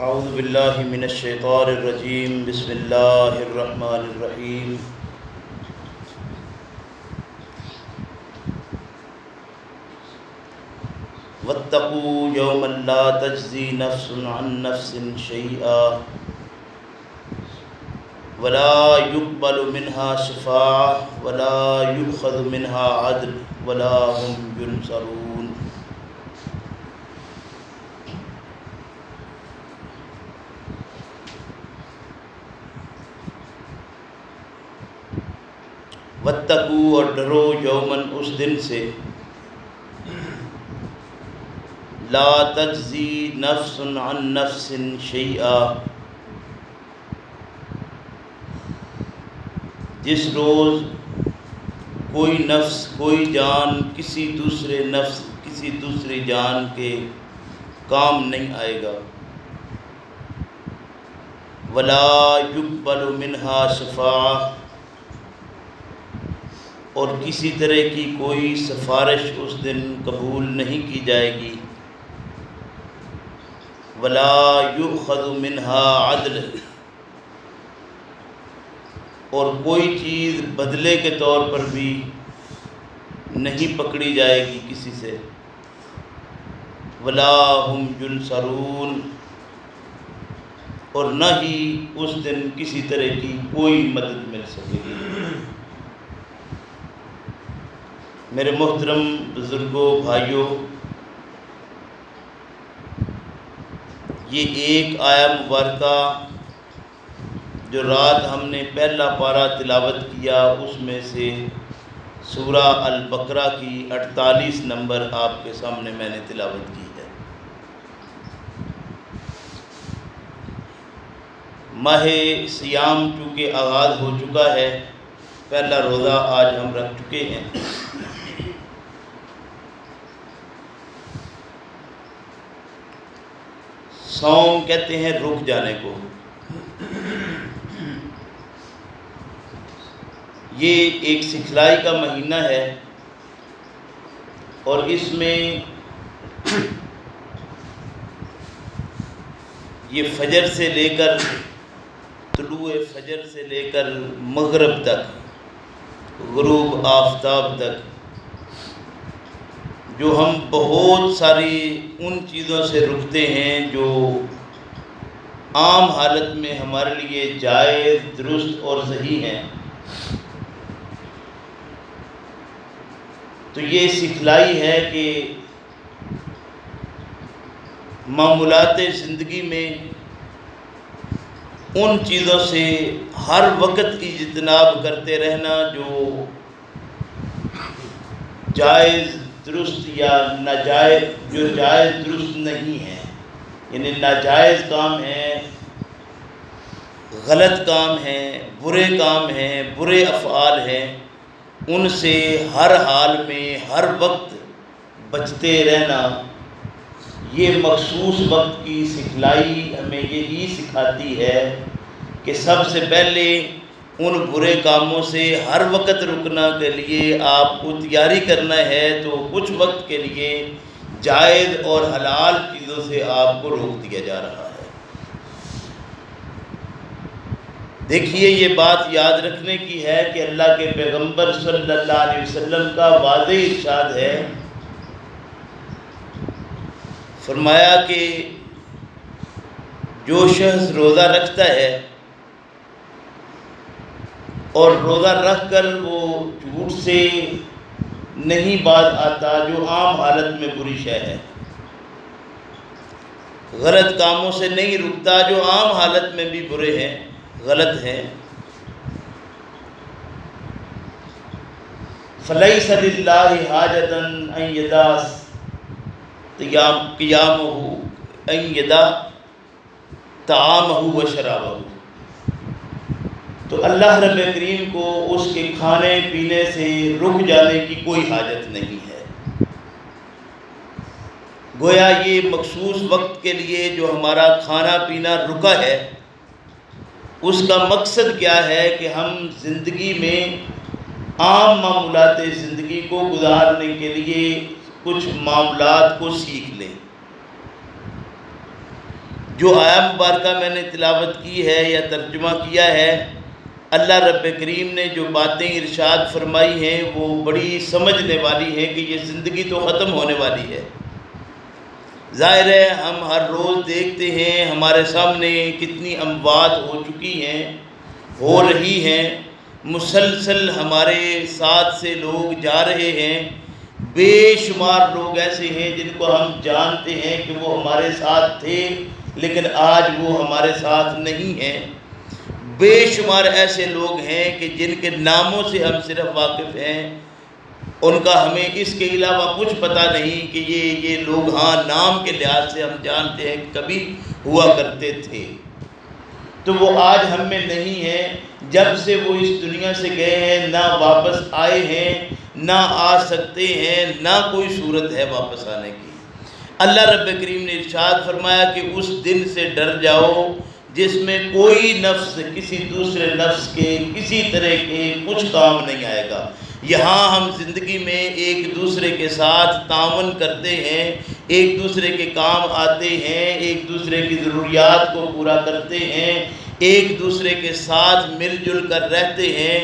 اعوذ باللہ من الشیطان الرجیم بسم اللہ الرحمن الرحیم واتقوا یوما لا تجزی نفس عن نفس شیئا ولا يقبل منها شفاعة ولا يؤخذ منها عدل ولا هم ينصرون واتقوا اور ڈرو یومن اس دن سے لا تجزی نفس عن نفس شیئا جس روز کوئی نفس کوئی جان کسی دوسری جان کے کام نہیں آئے گا ولا يقبل منها شفاعة اور کسی طرح کی کوئی سفارش اس دن قبول نہیں کی جائے گی ولا یؤخذ منها عدل اور کوئی چیز بدلے کے طور پر بھی نہیں پکڑی جائے گی کسی سے ولا هم ينصرون اور نہ ہی اس دن کسی طرح کی کوئی مدد مل سکے گی۔ میرے محترم بزرگوں بھائیوں، یہ ایک آیہ مبارکہ جو رات ہم نے پہلا پارہ تلاوت کیا اس میں سے سورہ البقرہ کی 48 نمبر آپ کے سامنے میں نے تلاوت کی ہے۔ ماہ صیام چونکہ آغاز ہو چکا ہے، پہلا روزہ آج ہم رکھ چکے ہیں۔ صوم کہتے ہیں رک جانے کو۔ یہ ایک سکھلائی کا مہینہ ہے اور اس میں یہ فجر سے لے کر طلوع فجر سے لے کر مغرب تک، غروب آفتاب تک، جو ہم بہت ساری ان چیزوں سے رکتے ہیں جو عام حالت میں ہمارے لیے جائز، درست اور صحیح ہیں، تو یہ سکھلائی ہے کہ معمولات زندگی میں ان چیزوں سے ہر وقت اجتناب کرتے رہنا جو جائز درست یا ناجائز، جو جائز درست نہیں ہے، یعنی ناجائز کام ہیں، غلط کام ہیں، برے کام ہیں، برے افعال ہیں، ان سے ہر حال میں ہر وقت بچتے رہنا۔ یہ مخصوص وقت کی سکھلائی ہمیں یہی سکھاتی ہے کہ سب سے پہلے ان برے کاموں سے ہر وقت رکنا کے لیے آپ کو تیاری کرنا ہے، تو کچھ وقت کے لیے جائز اور حلال چیزوں سے آپ کو روک دیا جا رہا ہے۔ دیکھیے، یہ بات یاد رکھنے کی ہے کہ اللہ کے پیغمبر صلی اللہ علیہ وسلم کا واضح ارشاد ہے، فرمایا کہ جو شخص روزہ رکھتا ہے اور روزہ رکھ کر وہ جھوٹ سے نہیں باز آتا، جو عام حالت میں بری شے ہے، غلط کاموں سے نہیں رکتا جو عام حالت میں بھی برے ہیں، غلط ہیں، فَلَيْسَ لِلَّهِ حَاجَةً أَن يَدَعَ قِيَامَهُ أَن يَدَعَ طَعَامَهُ وَشَرَابَهُ، تو اللہ رب کریم کو اس کے کھانے پینے سے رک جانے کی کوئی حاجت نہیں ہے۔ گویا یہ مخصوص وقت کے لیے جو ہمارا کھانا پینا رکا ہے، اس کا مقصد کیا ہے کہ ہم زندگی میں عام معمولات زندگی کو گزارنے کے لیے کچھ معاملات کو سیکھ لیں۔ جو آیا مبارکہ میں نے تلاوت کی ہے یا ترجمہ کیا ہے، اللہ رب کریم نے جو باتیں ارشاد فرمائی ہیں وہ بڑی سمجھنے والی ہیں کہ یہ زندگی تو ختم ہونے والی ہے۔ ظاہر ہے ہم ہر روز دیکھتے ہیں ہمارے سامنے کتنی اموات ہو چکی ہیں، ہو رہی ہیں، مسلسل ہمارے ساتھ سے لوگ جا رہے ہیں۔ بے شمار لوگ ایسے ہیں جن کو ہم جانتے ہیں کہ وہ ہمارے ساتھ تھے لیکن آج وہ ہمارے ساتھ نہیں ہیں۔ بے شمار ایسے لوگ ہیں کہ جن کے ناموں سے ہم صرف واقف ہیں، ان کا ہمیں اس کے علاوہ کچھ پتہ نہیں کہ یہ لوگ ہاں نام کے لحاظ سے ہم جانتے ہیں کبھی ہوا کرتے تھے، تو وہ آج ہم میں نہیں ہیں۔ جب سے وہ اس دنیا سے گئے ہیں نہ واپس آئے ہیں، نہ آ سکتے ہیں، نہ کوئی صورت ہے واپس آنے کی۔ اللہ رب کریم نے ارشاد فرمایا کہ اس دن سے ڈر جاؤ جس میں کوئی نفس کسی دوسرے نفس کے کسی طرح کے کچھ کام نہیں آئے گا۔ یہاں ہم زندگی میں ایک دوسرے کے ساتھ تعاون کرتے ہیں، ایک دوسرے کے کام آتے ہیں، ایک دوسرے کی ضروریات کو پورا کرتے ہیں، ایک دوسرے کے ساتھ مل جل کر رہتے ہیں۔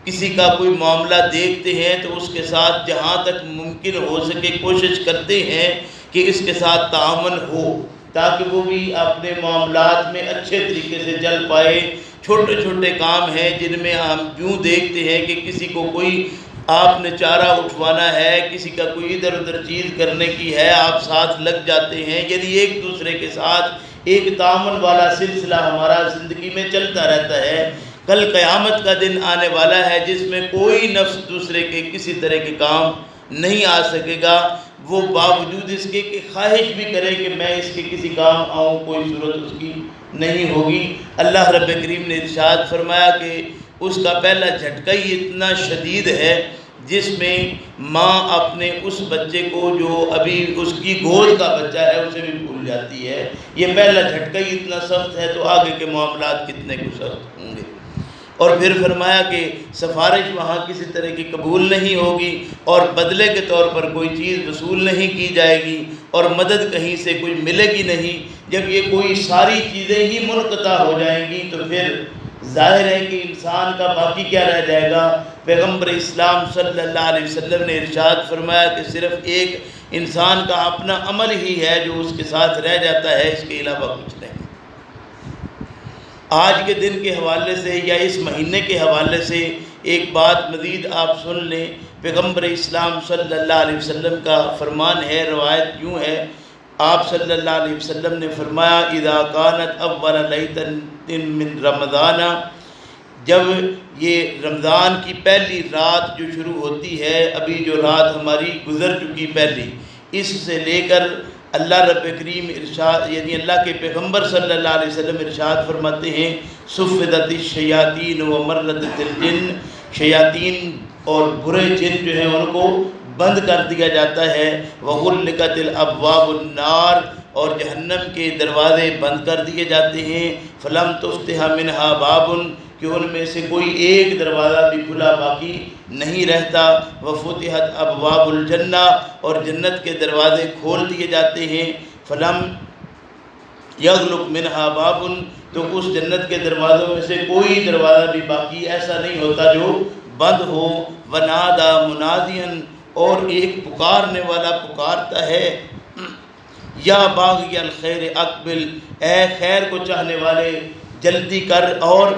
کسی کا کوئی معاملہ دیکھتے ہیں تو اس کے ساتھ جہاں تک ممکن ہو سکے کوشش کرتے ہیں کہ اس کے ساتھ تعاون ہو تاکہ وہ بھی اپنے معاملات میں اچھے طریقے سے چل پائے۔ چھوٹے چھوٹے کام ہیں جن میں ہم یوں دیکھتے ہیں کہ کسی کو کوئی آپ نے چارہ اٹھوانا ہے، کسی کا کوئی ادھر ادھر چیز کرنے کی ہے، آپ ساتھ لگ جاتے ہیں۔ یعنی ایک دوسرے کے ساتھ ایک تعاون والا سلسلہ ہمارا زندگی میں چلتا رہتا ہے۔ کل قیامت کا دن آنے والا ہے جس میں کوئی نفس دوسرے کے کسی طرح کے کام نہیں آ سکے گا، وہ باوجود اس کے کہ خواہش بھی کرے کہ میں اس کے کسی کام آؤں، کوئی صورت اس کی نہیں ہوگی۔ اللہ رب کریم نے ارشاد فرمایا کہ اس کا پہلا جھٹکا ہی اتنا شدید ہے جس میں ماں اپنے اس بچے کو جو ابھی اس کی گود کا بچہ ہے اسے بھی بھول جاتی ہے۔ یہ پہلا جھٹکا ہی اتنا سخت ہے تو آگے کے معاملات کتنے کو سخت ہوں گے۔ اور پھر فرمایا کہ سفارش وہاں کسی طرح کی قبول نہیں ہوگی اور بدلے کے طور پر کوئی چیز وصول نہیں کی جائے گی اور مدد کہیں سے کوئی ملے گی نہیں۔ جب یہ کوئی ساری چیزیں ہی منقطع ہو جائیں گی تو پھر ظاہر ہے کہ انسان کا باقی کیا رہ جائے گا۔ پیغمبر اسلام صلی اللہ علیہ وسلم نے ارشاد فرمایا کہ صرف ایک انسان کا اپنا عمل ہی ہے جو اس کے ساتھ رہ جاتا ہے، اس کے علاوہ کچھ نہیں۔ آج کے دن کے حوالے سے یا اس مہینے کے حوالے سے ایک بات مزید آپ سن لیں۔ پیغمبر اسلام صلی اللہ علیہ وسلم کا فرمان ہے، روایت یوں ہے، آپ صلی اللہ علیہ وسلم نے فرمایا اذا کانت اول لیلۃ من رمضان، جب یہ رمضان کی پہلی رات جو شروع ہوتی ہے، ابھی جو رات ہماری گزر چکی پہلی، اس سے لے کر اللہ رب کریم ارشاد یعنی اللہ کے پیغمبر صلی اللہ علیہ وسلم ارشاد فرماتے ہیں صفدت الشیاطین ومردت الجن، شیاطین اور برے جن جو ہیں ان کو بند کر دیا جاتا ہے، وغلقت الابواب النار، اور جہنم کے دروازے بند کر دیے جاتے ہیں، فلم تفتح منہا باب، کہ ان میں سے کوئی ایک دروازہ بھی کھلا باقی نہیں رہتا، وفتحت ابواب الجنہ، اور جنت کے دروازے کھول دیے جاتے ہیں، فلم یغلق منہا باب، تو اس جنت کے دروازوں میں سے کوئی دروازہ بھی باقی ایسا نہیں ہوتا جو بند ہو، ونادا منادیا، اور ایک پکارنے والا پکارتا ہے، یا باغی الخیر اقبل، اے خیر کو چاہنے والے جلدی کر اور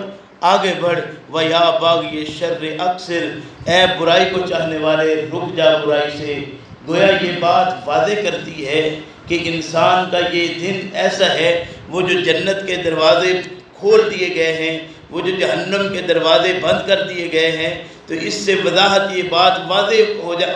آگے بڑھ، ویا باغی الشر اقصر، اے برائی کو چاہنے والے رک جا برائی سے۔ گویا یہ بات واضح کرتی ہے کہ انسان کا یہ دن ایسا ہے، وہ جو جنت کے دروازے کھول دیے گئے ہیں، وہ جو جہنم کے دروازے بند کر دیے گئے ہیں، تو اس سے وضاحت یہ بات واضح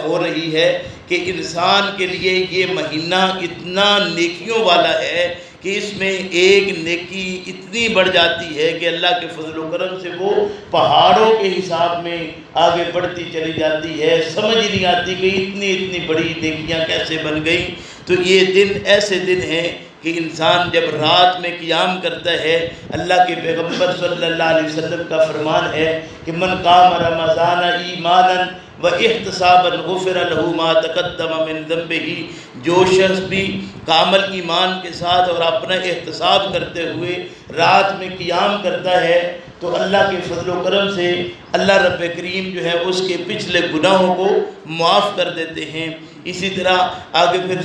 ہو رہی ہے کہ انسان کے لیے یہ مہینہ اتنا نیکیوں والا ہے کہ اس میں ایک نیکی اتنی بڑھ جاتی ہے کہ اللہ کے فضل و کرم سے وہ پہاڑوں کے حساب میں آگے بڑھتی چلی جاتی ہے، سمجھ نہیں آتی کہ اتنی بڑی نیکیاں کیسے بن گئیں۔ تو یہ دن ایسے دن ہیں کہ انسان جب رات میں قیام کرتا ہے، اللہ کے پیغمبر صلی اللہ علیہ وسلم کا فرمان ہے کہ من قام رمضان ایمانا وَاحْتِسَابًا غُفِرَ لَهُ مَا تَقَدَّمَ مِن ذَنبِهِ، جو شخص بھی کامل ایمان کے ساتھ اور اپنا احتساب کرتے ہوئے رات میں قیام کرتا ہے تو اللہ کے فضل و کرم سے اللہ رب کریم جو ہے اس کے پچھلے گناہوں کو معاف کر دیتے ہیں۔ اسی طرح آگے پھر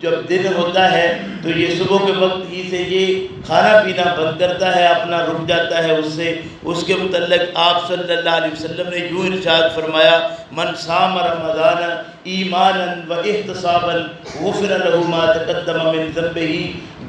جب دن ہوتا ہے تو یہ صبح کے وقت ہی سے یہ کھانا پینا بند کرتا ہے، اپنا رک جاتا ہے اس سے۔ اس کے متعلق آپ صلی اللہ علیہ وسلم نے یوں ارشاد فرمایا، من صام رمضان ایمانا و احتسابا غفر له ما تقدم من ذنبه،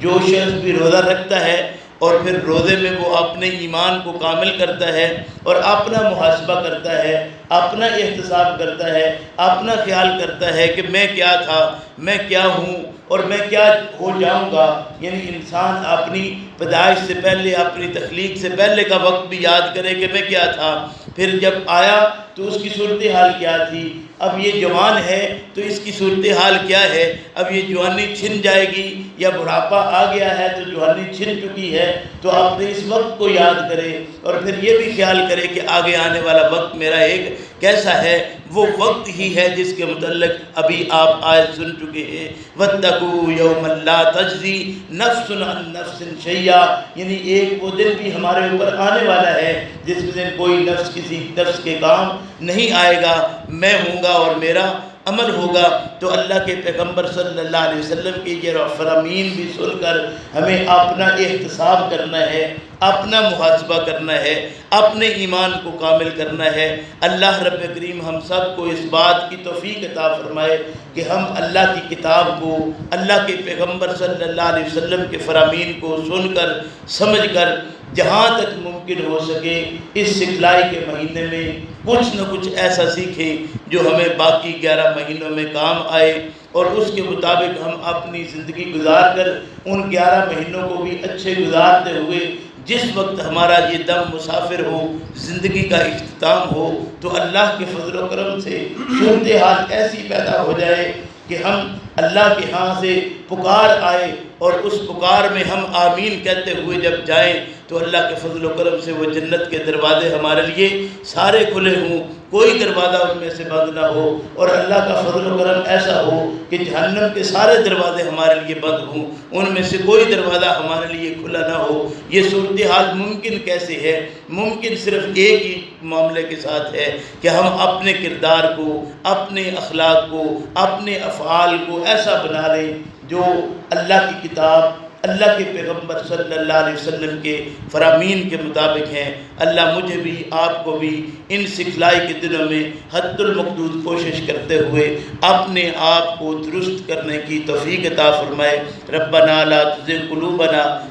جو شخص بھی روزہ رکھتا ہے اور پھر روزے میں وہ اپنے ایمان کو کامل کرتا ہے اور اپنا محاسبہ کرتا ہے، اپنا احتساب کرتا ہے، اپنا خیال کرتا ہے کہ میں کیا تھا، میں کیا ہوں اور میں کیا ہو جاؤں گا، یعنی انسان اپنی پیدائش سے پہلے، اپنی تخلیق سے پہلے کا وقت بھی یاد کرے کہ میں کیا تھا، پھر جب آیا تو اس کی صورتحال کیا تھی، اب یہ جوان ہے تو اس کی صورتحال کیا ہے، اب یہ جوانی چھن جائے گی یا بڑھاپا آ گیا ہے تو جوانی چھن چکی ہے، تو اپنے اس وقت کو یاد کرے اور پھر یہ بھی خیال کرے کہ آگے آنے والا وقت میرا ایک کیسا ہے، وہ وقت ہی ہے جس کے متعلق ابھی آپ آیت سن چکے ہیں، وَاتَّقُوا يَوْمًا لَا تَجْزِي نَفْسٌ عَن نَفْسٍ شَيْئًا، یعنی ایک وہ دن بھی ہمارے اوپر آنے والا ہے جس میں کوئی نفس کسی نفس کے کام نہیں آئے گا، میں ہوں گا اور میرا عمل ہوگا۔ تو اللہ کے پیغمبر صلی اللہ علیہ وسلم کے یہ فرامین بھی سن کر ہمیں اپنا احتساب کرنا ہے، اپنا محاسبہ کرنا ہے، اپنے ایمان کو کامل کرنا ہے۔ اللہ رب کریم ہم سب کو اس بات کی توفیق عطا فرمائے کہ ہم اللہ کی کتاب کو، اللہ کے پیغمبر صلی اللہ علیہ وسلم کے فرامین کو سن کر، سمجھ کر، جہاں تک ممکن ہو سکے اس سکھلائی کے مہینے میں کچھ نہ کچھ ایسا سیکھیں جو ہمیں باقی 11 مہینوں میں کام آئے، اور اس کے مطابق ہم اپنی زندگی گزار کر ان 11 مہینوں کو بھی اچھے گزارتے ہوئے جس وقت ہمارا یہ دم مسافر ہو، زندگی کا اختتام ہو، تو اللہ کے فضل و کرم سے صورتحال ایسی پیدا ہو جائے کہ ہم اللہ کے ہاں سے پکار آئے اور اس پکار میں ہم آمین کہتے ہوئے جب جائیں تو اللہ کے فضل و کرم سے وہ جنت کے دروازے ہمارے لیے سارے کھلے ہوں، کوئی دروازہ ان میں سے بند نہ ہو، اور اللہ کا فضل و کرم ایسا ہو کہ جہنم کے سارے دروازے ہمارے لیے بند ہوں، ان میں سے کوئی دروازہ ہمارے لیے کھلا نہ ہو۔ یہ صورتحال ممکن کیسے ہے؟ ممکن صرف ایک ہی معاملے کے ساتھ ہے کہ ہم اپنے کردار کو، اپنے اخلاق کو، اپنے افعال کو ایسا بنا لیں جو اللہ کی کتاب، اللہ کے پیغمبر صلی اللہ علیہ وسلم کے فرامین کے مطابق ہیں۔ اللہ مجھے بھی، آپ کو بھی ان سکھلائی کے دنوں میں حد المقدور کوشش کرتے ہوئے اپنے آپ کو درست کرنے کی توفیق عطا فرمائے۔ ربنا لا تزغ قلوبنا